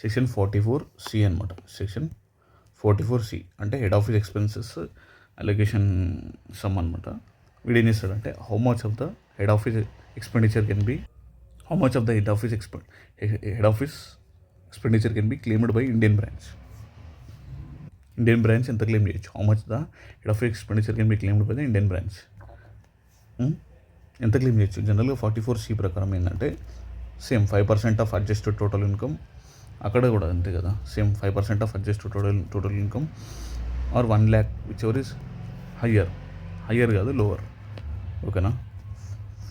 Section 44C అనమాట. Section 44C అంటే head office expenses allocation some అనమాట. వీడు ఏం చేస్తాడంటే how much of the head office expenditure can be how much of the head office expenditure can be claimed by Indian branch ఎంత claim చేయొచ్చు, how much the head office expenditure can be claimed by the Indian branch ఎంత claim చేయొచ్చు. జనరల్గా 44C ప్రకారం ఏంటంటే same 5% of adjusted total income, అక్కడ కూడా అంతే కదా, same 5% of adjusted total income are 1 lakh whichever is higher కాదు లోవర్, ఓకేనా.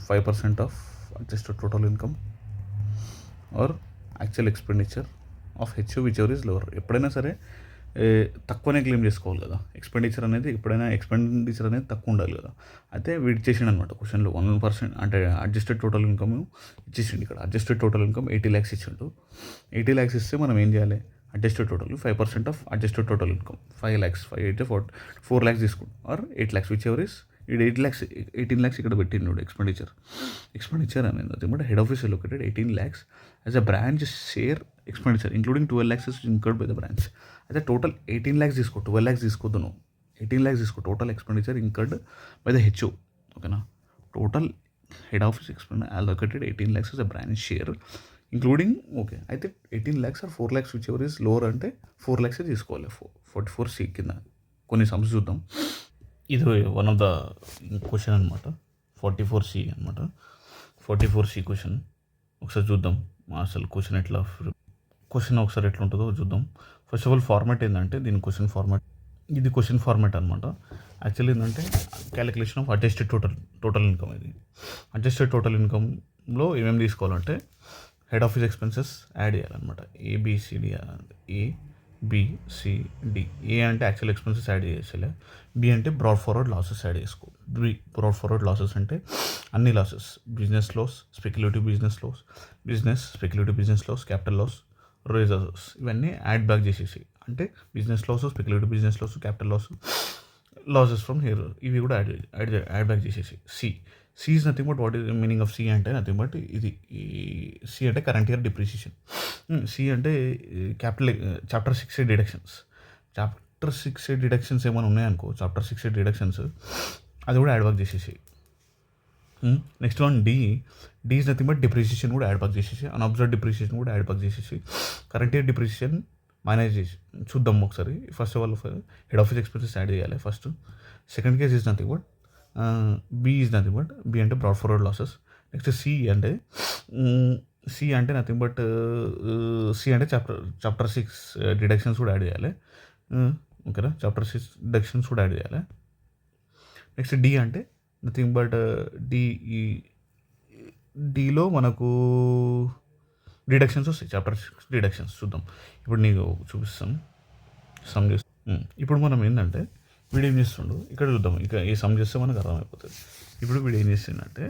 5% of adjusted total income or actual expenditure of HO which ever is lower. ఎప్పుడైనా సరే తక్కువనే క్లెయిమ్ చేసుకోవాలి కదా, ఎక్స్పెండిచర్ అనేది తక్కువ ఉండాలి కదా. అయితే వీడు చేసిండు అనమాట క్వశ్చన్లో 1% అంటే అడ్జస్టెడ్ టోటల్ ఇన్కమ్ ఇచ్చేసిండు. ఇక్కడ అడ్జస్టెడ్ టోటల్ ఇన్కమ్ 80 lakhs ఇచ్చిండు. 80 lakhs ఇస్తే మనం ఏం చేయాలి, adjusted total 5% of adjusted total income 5 lakhs, 5 అయితే 4 lakhs తీసుకుంటాం or 8 lakhs whichever is. ఇది 18 lakhs ఇక్కడ పెట్టిండు ఎక్స్పెండిచర్ అనేది. అది but head office located 18 lakhs as a branch share expenditure including 12 lakhs is incurred by the branch. అయితే total 18 lakhs తీసుకో, 12 lakhs తీసుకోవద్దు నువ్వు, 18 lakhs తీసుకో. Total expenditure incurred by the HO, ఓకేనా. Total head office expenditure allocated 18 lakhs is a branch share including, okay. అయితే 18 lakhs or 4 lakhs whichever is lower అంటే 4 lakhs తీసుకోవాలి. 44C కింద కొన్ని సమ్స్ చూద్దాం. ఇది వన్ ఆఫ్ ద క్వశ్చన్ అనమాట, 44C అనమాట. 44C క్వశ్చన్ ఒకసారి చూద్దాం. అసలు క్వశ్చన్ ఒకసారి ఎట్లా ఉంటుందో చూద్దాం. ఫస్ట్ ఆఫ్ ఆల్ ఫార్మాట్ ఏంటంటే దీని క్వశ్చన్ ఫార్మాట్ అనమాట. యాక్చువల్లీ ఏంటంటే calculation of adjusted total income. ఇది అడ్జస్టెడ్ టోటల్ ఇన్కమ్లో ఏమేమి తీసుకోవాలంటే హెడ్ ఆఫీస్ ఎక్స్పెన్సెస్ యాడ్ చేయాలన్నమాట. ఏబిసిడి, ఏ అంటే యాక్చువల్ ఎక్స్పెన్సెస్ యాడ్ చేసేలే. బి అంటే బ్రాడ్ ఫార్వర్డ్ లాసెస్ యాడ్ చేసుకో. బ్రాడ్ ఫార్వర్డ్ లాసెస్ అంటే అన్ని losses, business loss, speculative business loss, capital loss, reserves, ఇవన్నీ యాడ్ బ్యాక్ చేసేసి, అంటే business loss, speculative business loss, capital losses from here, ఇవి కూడా యాడ్ బ్యాక్ చేసేసి. C is nothing but what is meaning of C అంటే nothing but ఇది C అంటే current year depreciation. C అంటే చాప్టర్ 6 డిడక్షన్స్. చాప్టర్ 6 డిడక్షన్స్ ఏమైనా ఉన్నాయనుకో, chapter 6 deductions అది కూడా యాడ్ బ్యాక్ చేసేసి. Next one D is nothing but depreciation కూడా యాడ్ బ్యాక్ చేసేసి, అన్అబ్జర్వ్ డిప్రిసియేషన్ కూడా యాడ్ బ్యాక్ చేసేసి, కరెంట్ ఇయర్ డిప్రిసియేషన్ మేనేజ్ చేసి చూద్దాం ఒకసారి. First of all head office expenses add చేయాలి first. Second case is nothing but B is nothing but B అంటే brought forward losses. Next C అంటే nothing but C అంటే chapter 6 deductions కూడా add చేయాలి, ఓకేనా. చాప్టర్ 6 డిడక్షన్స్ కూడా add చేయాలి. Next D అంటే నథింగ్ బట్ డిలో మనకు డిడక్షన్స్ వస్తాయి, చాప్టర్ 6 డిడక్షన్స్ చూద్దాం. ఇప్పుడు నీకు చూపిస్తాను సమ్ చేసి. ఇప్పుడు మనం ఏంటంటే వీడు ఏం చేస్తుండో ఇక్కడ చూద్దాం. ఇక ఈ సమ్ చేస్తే మనకు అర్థమైపోతుంది. ఇప్పుడు వీడు ఏం చేస్తుందంటే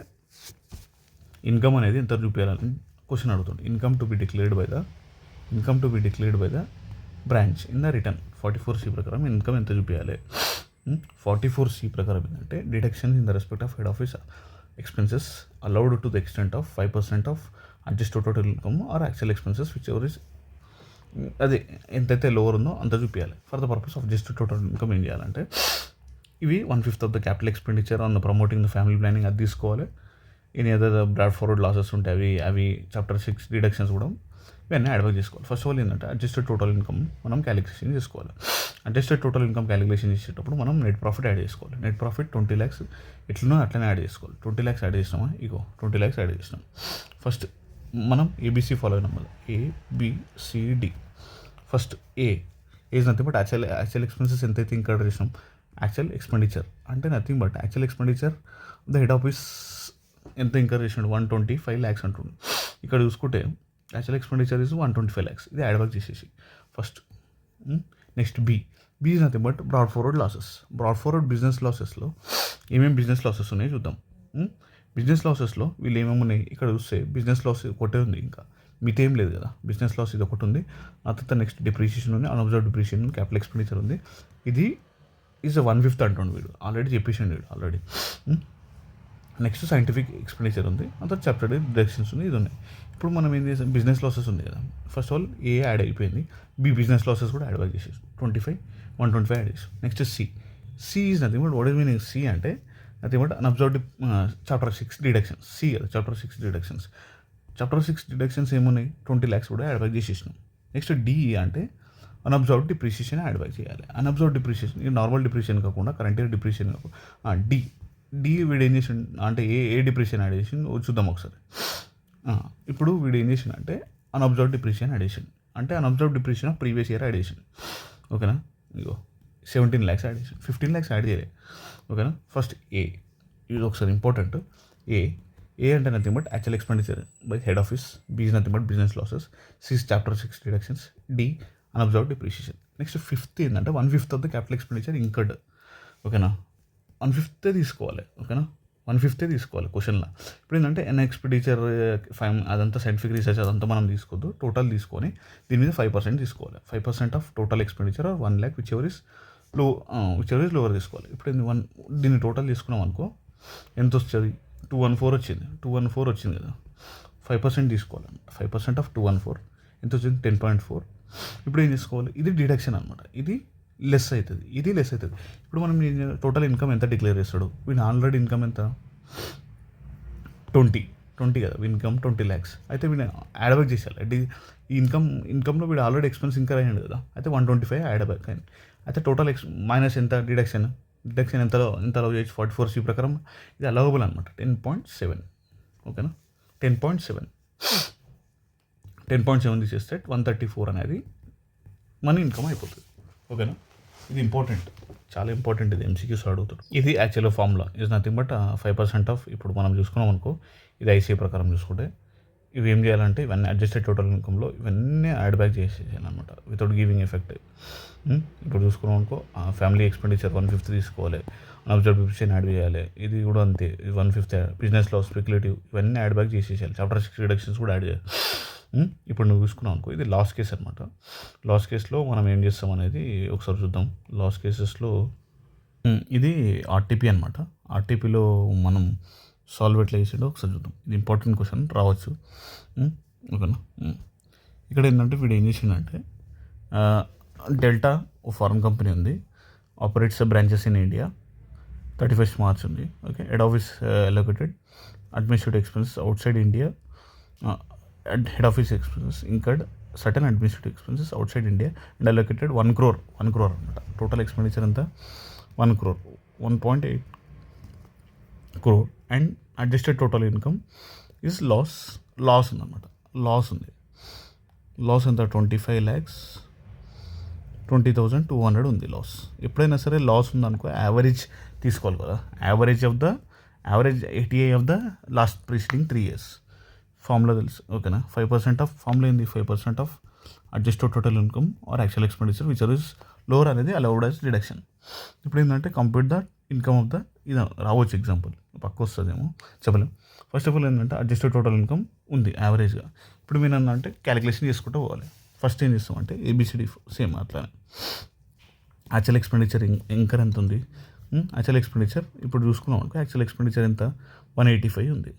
ఇన్కమ్ అనేది ఎంత చూపించాలని క్వశ్చన్ అడుగుతుంది. Income to be declared by the branch in the return. 44C ప్రకారం ఇన్కమ్ ఎంత చూపించాలి. 44C ప్రకారం ఏంటంటే deductions in the respect of head office expenses allowed to the extent of 5% of adjusted total income or actual expenses which ever is, అదే ఎంతైతే lower ఉందో అంత చూపించాలి. For the purpose of adjusted total income ఏం చేయాలంటే ఇవి 1/5 of the capital expenditure on the promoting the family planning అది తీసుకోవాలి. Any other brought forward losses ఉంటాయి, అవి చాప్టర్ 6 డిడక్షన్స్ కూడా ఇవన్నీ యాడ్ బ్యాక్ చేసుకోవాలి. ఫస్ట్ ఆఫ్ ఆల్ ఏంటంటే అడ్జస్టెడ్ టోటల్ ఇన్కమ్ మనం క్యాలిక్యులేషన్ చేసుకోవాలి. అడ్జస్టెడ్ టోటల్ ఇన్కమ్ క్యాలిక్యులేషన్ చేసేటప్పుడు మనం నెట్ ప్రాఫిట్ యాడ్ చేసుకోవాలి. నెట్ ప్రాఫిట్ 20 lakhs ఎట్లనో అట్లనే యాడ్ చేసుకోవాలి. 20 lakhs యాడ్ చేసినామా, 20 lakhs యాడ్ చేసినాం. ఫస్ట్ మనం ఏబిసి ఫాలో అయినాం కదా, ABCD. ఫస్ట్ A is nothing but actual expenses ఎంతైతే ఇంకర్ చేసినాం, యాక్చువల్ ఎక్స్పెండిచర్ అంటే nothing but actual expenditure the head office ఎంత ఇంకర్ చేసినాడు, 125 lakhs అంటుండు. ఇక్కడ చూసుకుంటే యాక్చువల్ ఎక్స్పెండిచర్ ఇస్ 125 lakhs, ఇది యాడ్ బ్యాక్ చేసేసి first. Next B is nothing but brought forward losses. Brought forward business లాసెస్లో ఏమేమి బిజినెస్ లాసెస్ ఉన్నాయి చూద్దాం. బిజినెస్ లాసెస్లో వీళ్ళు ఏమేమి ఉన్నాయి ఇక్కడ చూస్తే బిజినెస్ లాస్ ఒకటే ఉంది, ఇంకా మిగతా ఏం లేదు కదా. బిజినెస్ లాస్ ఇది ఒకటి ఉంది, ఆ తర్వాత నెక్స్ట్ డిప్రిసియేషన్ ఉంది, అన్అబ్జర్వ్డ్ డిప్రిసియేషన్, క్యాపిటల్ ఎక్స్పెండిచర్ ఉంది. ఇది ఈజ్ 1/5 అంటుండు వీడు, ఆల్రెడీ చెప్పేసిండు వీడు ఆల్రెడీ. నెక్స్ట్ సైంటిఫిక్ ఎక్స్పెండిచర్ ఉంది, అంత చాప్టర్ డిడక్షన్స్ ఉంది, ఇది ఉన్నాయి. ఇప్పుడు మనం ఏం చేసాం, బిజినెస్ లాసెస్ ఉంది కదా, first of all A add అయిపోయింది, బి బిజినెస్ లాసెస్ కూడా యాడ్ బ్యాక్ చేసేసి 125 యాడ్ చేసాం. Next C is nothing but what is meaning C అంటే nothing but unabsorbed chapter 6 deductions. C కదా చాప్టర్ 6 డిడక్షన్స్. చాప్టర్ 6 డిడక్షన్స్ ఏమున్నాయి, 20 lakhs కూడా add back చేసేసినాం. Next D అంటే అన్అబ్జర్వ్డ్ డిప్రిషియేషన్ యాడ్ బ్యాక్ చేయాలి. Unabsorbed depreciation ఇది normal depreciation కాకుండా current year depreciation కాకుండా డి వీడు ఏం చేసి అంటే ఏ డిప్రిషియేషన్ యాడ్ చేసి చూద్దాం ఒకసారి. ఇప్పుడు వీడు ఏం చేసిన అంటే అన్అబ్జర్వ్డ్ డిప్రిషియేషన్ యాడ్ చేసిండు, అంటే unabsorbed depreciation of previous year add చేసిండు. ఓకేనా, ఇగో 17 lakhs యాడ్ చేసి 15 lakhs యాడ్ చేయలే. ఓకేనా, ఫస్ట్ ఏ ఇది ఒకసారి ఇంపార్టెంట్. ఏ అంటే nothing but actual expenditure by head office, B is nothing but business losses, C chapter 6 deductions, D unabsorbed depreciation. Next fifth ఏంటంటే 1/5 of the capital expenditure incurred. ఓకేనా, 1/5 తీసుకోవాలి. ఓకేనా, 1/5 తీసుకోవాలి క్వశ్చన్లో. ఇప్పుడు ఏంటంటే ఎక్స్పెండిచర్ అదంతా సైంటిఫిక్ రీసెర్చ్ అదంతా మనం తీసుకోవద్దు, టోటల్ తీసుకొని దీని మీద 5% తీసుకోవాలి. 5% of total expenditure or 1 lakh whichever is lower తీసుకోవాలి. ఇప్పుడు దీన్ని టోటల్ తీసుకున్నాం అనుకో ఎంత వస్తుంది, 214 వచ్చింది. 214 వచ్చింది కదా, 5% తీసుకోవాలి. 5% ఆఫ్ 214 ఎంత వచ్చింది, 10.4. ఇప్పుడు ఏం చేసుకోవాలి, ఇది డిడక్షన్ అనమాట, ఇది లెస్ అవుతుంది, ఇది లెస్ అవుతుంది. ఇప్పుడు మనం టోటల్ ఇన్కమ్ ఎంత డిక్లేర్ చేస్తాడు, వీని ఆల్రెడీ ఇన్కమ్ ఎంత 20 కదా, ఇన్కమ్ 20 lakhs. అయితే వీడు యాడ్ బ్యాక్ చేసేయాలి. ఈ ఇన్కమ్లో వీడు ఆల్రెడీ ఎక్స్పెన్స్ ఇంకా అయ్యాడు కదా, అయితే 125 యాడ్ బ్యాక్ అయింది. అయితే టోటల్ మైనస్ ఎంత డిడక్షన్ ఎంత అలౌ చేయొచ్చు 44C ప్రకారం ఇది అలౌవబుల్ అనమాట 10.7. ఓకేనా, 10.7 తీసేస్తే 134 అనేది మనీ ఇన్కమ్ అయిపోతుంది. ఓకేనా, ఇది ఇంపార్టెంట్, చాలా ఇంపార్టెంట్, ఇది ఎంసీక్యూస్ అడుగుతాడు. ఇది actual formula is nothing but 5% of, ఇప్పుడు మనం చూసుకున్నాం అనుకో, ఇది ఐసీఐ ప్రకారం చూసుకుంటే ఇవి ఏం చేయాలంటే ఇవన్నీ అడ్జస్టెడ్ టోటల్ ఇన్కమ్లో ఇవన్నీ యాడ్ బ్యాక్ చేసేయాలి అనమాట వితౌట్ గివింగ్ ఎఫెక్ట్. ఇప్పుడు చూసుకున్నాం అనుకో, ఫ్యామిలీ ఎక్స్పెండిచర్ 1/5 తీసుకోవాలి, అన్అబ్జర్వ్డ్ డిప్రిషియేషన్ యాడ్ చేయాలి, ఇది కూడా అంతే 1/5. బిజినెస్ లాస్, స్పెక్యులేటివ్ ఇవన్నీ యాడ్ బ్యాక్ చేసేయాలి. చాప్టర్ 6 రిడక్షన్స్ కూడా యాడ్ చేయాలి. ఇప్పుడు నువ్వు చూసుకున్నావు అనుకో, ఇది లాస్ కేస్ అనమాట. లాస్ కేసులో మనం ఏం చేస్తాం అనేది ఒకసారి చూద్దాం. లాస్ కేసెస్లో ఇది ఆర్టీపీ అనమాట. ఆర్టీపీలో మనం సాల్వ్ ఎట్లా చేసాడో ఒకసారి చూద్దాం. ఇది ఇంపార్టెంట్ క్వశ్చన్ రావచ్చు. ఓకేనా, ఇక్కడ ఏంటంటే వీడు ఏం చేసిండంటే డెల్టా ఓ ఫారెన్ కంపెనీ ఉంది, operates branches in India, 31st March ఉంది. Okay, head office allocated, administrative expenses out side India, head office expenses incurred certain administrative expenses outside India and allocated 1 crore అనమాట. Total expenditure అంతా 1 crore, 1.8 crore and adjusted total income is loss ఉందన్నమాట. Loss ఎంత 25 lakhs 20,200 ఉంది loss. ఎప్పుడైనా సరే loss ఉందనుకో average తీసుకోవాలి కదా, average ATI of the last preceding 3 years. Formula తెలుసు. ఓకేనా, 5% ఆఫ్ ఫార్ములా ఏంది, 5% of adjusted total income or actual expenditure which is lower అనేది అలౌడ్ యాజ్ డిడక్షన్. ఇప్పుడు ఏంటంటే compute the income of the ఇది రావచ్చు, ఎగ్జాంపుల్ పక్క వస్తుందేమో చెప్పలేం. ఫస్ట్ ఆఫ్ ఆల్ ఏంటంటే అడ్జస్టెడ్ టోటల్ ఇన్కమ్ ఉంది యావరేజ్గా. ఇప్పుడు మీరు ఏంటంటే క్యాలిక్యులేషన్ చేసుకుంటూ పోవాలి. ఫస్ట్ ఏం చేస్తామంటే ABCD సేమ్ అట్లానే. యాక్చువల్ ఎక్స్పెండిచర్ ఇంకర్ ఎంత ఉంది, యాక్చువల్ ఎక్స్పెండిచర్ ఇప్పుడు చూసుకున్నాం అనుకో, యాక్చువల్ ఎక్స్పెండిచర్ ఎంత 185 ఉంది.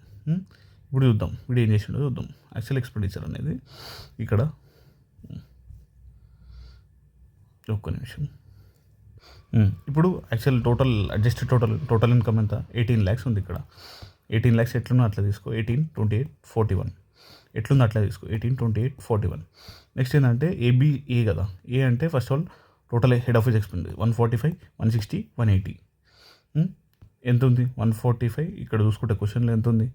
ఇప్పుడు చూద్దాం వీడు ఏం చేసిండో చూద్దాం. యాక్చువల్ ఎక్స్పెండిచర్ అనేది ఇక్కడ ఒక్క నిమిషం. ఇప్పుడు యాక్చువల్ అడ్జస్టెడ్ టోటల్ ఇన్కమ్ ఎంత 18 lakhs ఉంది. ఇక్కడ 18 lakhs ఎట్లుందో అట్లా తీసుకో, 18, 28, 41 ఎట్లుందో అట్లా తీసుకో, 18, 28, 41. నెక్స్ట్ ఏంటంటే ఏ కదా, ఏ అంటే first of all total head office expenditure 145, 160, 180 ఎంత ఉంది 145. ఇక్కడ చూసుకుంటే క్వశ్చన్లో ఎంత ఉంది,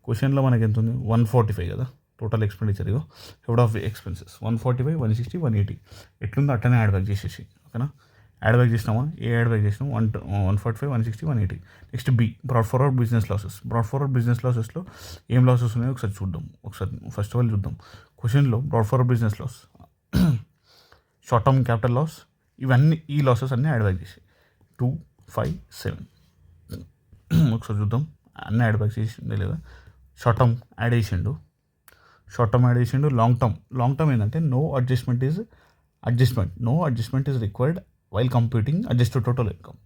క్వశ్చన్లో మనకి ఎంత ఉంది 145 కదా టోటల్ ఎక్స్పెండిచర్. ఇగో హెడ్ ఆఫ్ ఎక్స్పెన్సెస్ 145, 160, 180 ఎట్లుందో అట్టనే యాడ్ బ్యాక్ చేసేసి. ఓకేనా, యాడ్ బ్యాక్ చేసినామా, యాడ్ బ్యాక్ చేసినాం 145, 160, 180. Next B brought forward business లాసెస్లో ఏం లాసెస్ ఉన్నాయో ఒకసారి చూద్దాం. ఫస్ట్ ఆఫ్ ఆల్ చూద్దాం క్వశ్చన్లో brought forward business loss, short term capital loss, ఇవన్నీ ఈ లాసెస్ అన్నీ యాడ్ బ్యాక్ చేసి 2, 5, 7 ఒకసారి చూద్దాం. అన్నీ యాడ్ బ్యాక్ చేసిండే లేదా, షార్ట్ టర్మ్ యాడ్ చేసిండు, లాంగ్ టర్మ్ ఏంటంటే no adjustment is required while computing adjusted total income.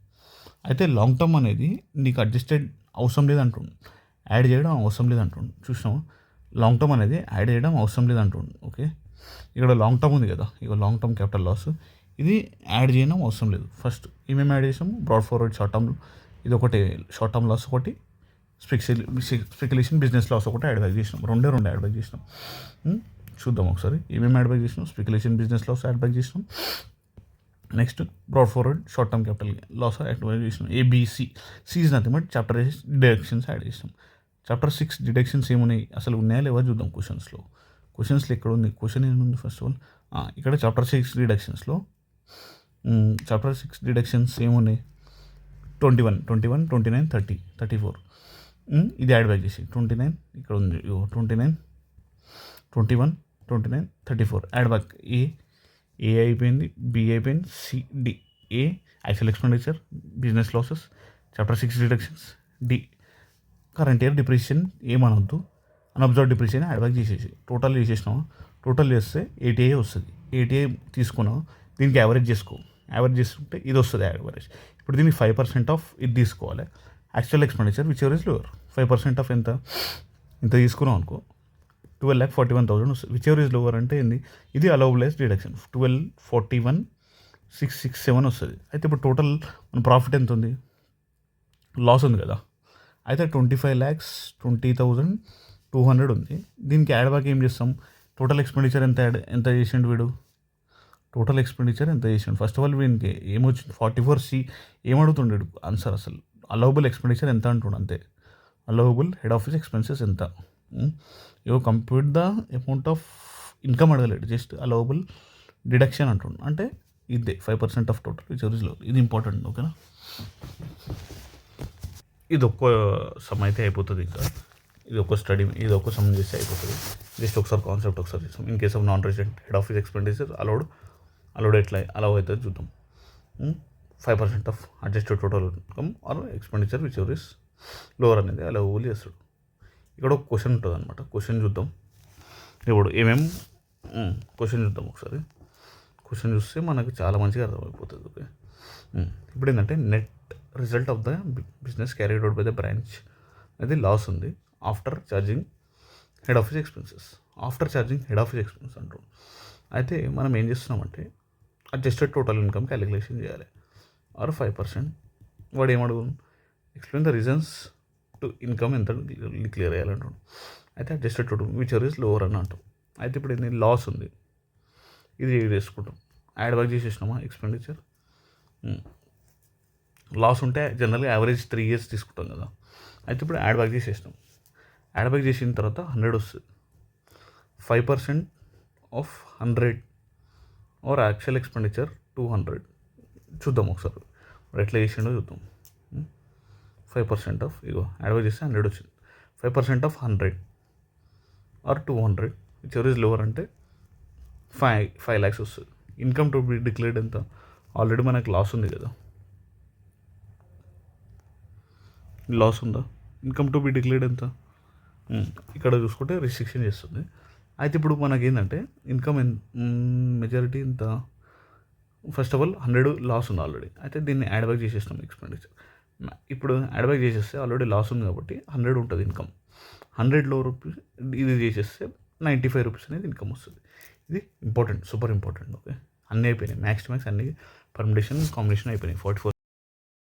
అయితే లాంగ్ టర్మ్ అనేది నీకు అడ్జస్టెడ్ అవసరం లేదంటుండు, యాడ్ చేయడం అవసరం లేదంటుండు. చూసినాము లాంగ్ టర్మ్ అనేది యాడ్ చేయడం అవసరం లేదంటుండు. ఓకే, ఇక్కడ లాంగ్ టర్మ్ ఉంది కదా, ఇక లాంగ్ టర్మ్ క్యాపిటల్ లాస్ ఇది యాడ్ చేయడం అవసరం లేదు. ఫస్ట్ ఏమేమి యాడ్ చేసాము, బ్రాడ్ ఫార్వర్డ్ షార్ట్ టర్మ్, ఇది ఒకటి షార్ట్ టర్మ్ లాస్, ఒకటి స్పెక్యులేషన్ బిజినెస్ లాస్ ఒకటి యాడ్ బ్యాక్ చేసినాం, రెండు యాడ్ బ్యాక్ చేసినాం. చూద్దాం ఒకసారి ఏమేమి యాడ్ బ్యాక్ చేసినాం. Speculation business loss add back చేసినాం. Next brought forward short term capital loss add back చేసినాం. ABC C's nothing but chapter deductions add చేసినాం. చాప్టర్ 6 డిడక్షన్స్ ఏమున్నాయి, అసలు ఉన్నాయా లేవా చూద్దాం. క్వశ్చన్స్లో ఎక్కడ ఉంది, క్వశ్చన్ ఏముంది ఫస్ట్ ఆఫ్ ఆల్ ఇక్కడ చాప్టర్ 6 డిడక్షన్స్లో చాప్టర్ 6 డిడక్షన్స్ ఏమున్నాయి, 21, 29, 30, 34 ఇది యాడ్ బ్యాక్ చేసి 29 ఇక్కడ ఉంది, 29, 21, 29, 34 యాడ్ బ్యాక్. ఏ అయిపోయింది, బి అయిపోయింది, C, D. A actual expenditure business losses, chapter 6 deductions. D current year depreciation ఏమనొద్దు, అన్అబ్జర్వ్ డిప్రిషియేషన్ యాడ్ బ్యాక్ చేసేసి టోటల్ చేసేసినాము. టోటల్ చేస్తే 80 వస్తుంది. 80 తీసుకున్నావు, దీనికి యావరేజ్ చేసుకో, యావరేజ్ చేసుకుంటే ఇది వస్తుంది యావరేజ్. ఇప్పుడు దీనికి 5% ఆఫ్ ఇది తీసుకోవాలి. Actual expenditure which ever is lower. 5% of ఎంత తీసుకున్నాం అనుకో 12,41,000 వస్తుంది. విచ్ ఎవర్ ఇస్ లోవర్ అంటే ఏంది, ఇది అలౌబుల్ డిడక్షన్ 12,41,667 వస్తుంది. అయితే ఇప్పుడు టోటల్ మన ప్రాఫిట్ ఎంత ఉంది, లాస్ ఉంది కదా, అయితే 25,20,200 ఉంది. దీనికి యాడ్ బ్యాక్ ఏం చేస్తాం, టోటల్ ఎక్స్పెండిచర్ ఎంత చేసిండు వీడు, టోటల్ ఎక్స్పెండిచర్ ఎంత చేసిండు. ఫస్ట్ ఆఫ్ ఆల్ వీనికి ఏమొచ్చింది 44C ఏమడుగుతుండడు ఆన్సర్, అసలు అలౌబుల్ ఎక్స్పెండిచర్ ఎంత అంటుండు అంతే. అలౌబుల్ హెడ్ ఆఫీస్ ఎక్స్పెన్సెస్ ఎంత, compute the amount of income అడగలేడు, జస్ట్ అలౌబుల్ డిడక్షన్ అంటుండు. అంటే ఇదే 5% of total whichever is lower. ఇది ఇంపార్టెంట్. ఓకేనా, ఇది ఒక్క సమ్ అయితే అయిపోతుంది. ఇంకా ఇది ఒక స్టడీ, ఇది ఒక సమ్ చేస్తే అయిపోతుంది. జస్ట్ ఒకసారి కాన్సెప్ట్ ఒకసారి చేస్తాం. In case of non resident head office expenditure allowed ఎట్లా అలౌ అవుతుంది చూద్దాం. 5% of adjusted total income are expenditure which ever is lower అనేది అలౌబుల్ చేస్తాడు. ఇక్కడ ఒక క్వశ్చన్ ఉంటుంది అనమాట, క్వశ్చన్ చూద్దాం. ఇప్పుడు క్వశ్చన్ చూద్దాం ఒకసారి. క్వశ్చన్ చూస్తే మనకు చాలా మంచిగా అర్థమైపోతుంది. ఓకే, ఇప్పుడు ఏంటంటే net result of the business carried out by the branch అది లాస్ ఉంది after charging head office expenses. After charging head office expenses అంటాం. అయితే మనం ఏం చేస్తున్నామంటే అడ్జస్టెడ్ టోటల్ ఇన్కమ్ క్యాలిక్యులేషన్ చేయాలి, ఆర్ 5%. వాడు ఏమడుగు, explain the reasons to income ఎంత క్లియర్ చేయాలంటాం. అయితే adjusted total whichever is lower అని అంటాం. అయితే ఇప్పుడు ఏంటి, లాస్ ఉంది, ఇది చేసుకుంటాం, యాడ్ బ్యాక్ చేసేసినామా ఎక్స్పెండిచర్. లాస్ ఉంటే జనరల్గా యావరేజ్ 3 years తీసుకుంటాం కదా. అయితే ఇప్పుడు యాడ్ బ్యాక్ చేసేసినాం. యాడ్ బ్యాక్ చేసిన తర్వాత 100 వస్తుంది. 5% ఆఫ్ 100 ఆర్ యాక్చువల్ ఎక్స్పెండిచర్ 200. చూద్దాం ఒకసారి మరి ఎట్లా చేసిండో చూద్దాం. 5% ఆఫ్ ఇగో యాడ్ బ్యాక్ చేస్తే 100 వచ్చింది. 5% of 100 or 200 whichever is lower అంటే 5 lakhs వస్తుంది. ఇన్కమ్ టు బి డిక్లేర్డ్ ఎంత, ఆల్రెడీ మనకు లాస్ ఉంది కదా, లాస్ ఉందా, ఇన్కమ్ టు బి డిక్లేర్డ్ ఎంత ఇక్కడ చూసుకుంటే రిస్ట్రిక్షన్ చేస్తుంది. అయితే ఇప్పుడు మనకి ఏంటంటే ఇన్కమ్ మెజారిటీ ఇంత, ఫస్ట్ ఆఫ్ ఆల్ 100 లాస్ ఉంది ఆల్రెడీ. అయితే దీన్ని యాడ్ బ్యాక్ చేసేస్తాం ఎక్స్పెండిచర్. ఇప్పుడు యాడ్ బ్యాక్ చేసేస్తే ఆల్రెడీ లాస్ ఉంది కాబట్టి 100 ఉంటుంది ఇన్కమ్. 100లో రూపీస్ ఇది చేసేస్తే 95 రూపీస్ అనేది ఇన్కమ్ వస్తుంది. ఇది ఇంపార్టెంట్, సూపర్ ఇంపార్టెంట్. ఓకే, అన్నీ అయిపోయినాయి, మ్యాక్స్ టు మ్యాక్స్ అన్ని పర్మిటేషన్ కాంబినేషన్ అయిపోయినాయి. 44